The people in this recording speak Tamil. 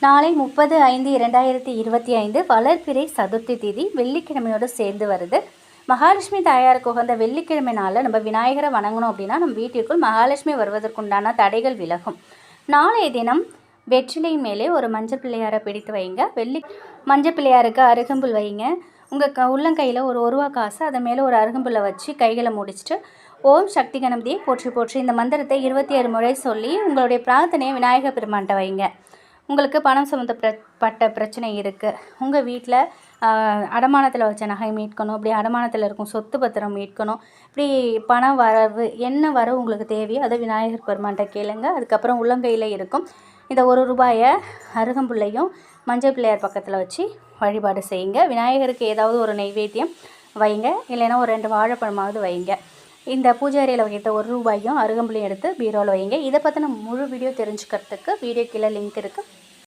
நாளை 30/5/2025 வளர்பிறை சதுர்த்தி திதி வெள்ளிக்கிழமையோடு சேர்ந்து வருது. மகாலட்சுமி தாயாருக்கு உகந்த வெள்ளிக்கிழமை நாளில் நம்ம விநாயகரை வணங்கணும் அப்படின்னா நம்ம வீட்டிற்குள் மகாலட்சுமி வருவதற்குண்டான தடைகள் விலகும். நாளைய தினம் வெற்றிலை மேலே ஒரு மஞ்சள் பிள்ளையாரை பிடித்து வைங்க. மஞ்சள் பிள்ளையாருக்கு அருகம்புல் வைங்க. உங்கள் உள்ளங்கையில் ஒரு ரூபா காசு அதை மேலே ஒரு அருகம்புல்லை வச்சு கைகளை முடிச்சுட்டு ஓம் சக்தி கணபதியை போற்றி போற்றி இந்த மந்திரத்தை 27 முறை சொல்லி உங்களுடைய பிரார்த்தனையை விநாயகர் பெருமான்கிட்ட வைங்க. உங்களுக்கு பணம் சம்மந்தப்பட்ட பிரச்சனை இருக்குது, உங்கள் வீட்டில் அடமானத்தில் வச்ச நகை மீட்கணும், இப்படி அடமானத்தில் இருக்கும் சொத்து பத்திரம் மீட்கணும், இப்படி பணம் வரவு என்ன வரவு உங்களுக்கு தேவையோ அதை விநாயகர் பெருமான்கிட்ட கேளுங்க. அதுக்கப்புறம் உள்ளங்கையில் இருக்கும் இந்த ₹1 அருகம்புல்லையும் மஞ்சள் பிள்ளையார் பக்கத்தில் வச்சு வழிபாடு செய்யுங்க. விநாயகருக்கு ஏதாவது ஒரு நெய்வேத்தியம் வைங்க, இல்லைன்னா ஒரு 2 வாழைப்பழமாவது வைங்க. இந்த பூஜை அறையில் வைத்த ₹1 அருகம்புல்லையும் எடுத்து பீரோவில் வைங்க. இதை பற்றின முழு வீடியோ தெரிஞ்சுக்கிறதுக்கு வீடியோ கீழே லிங்க் இருக்குது,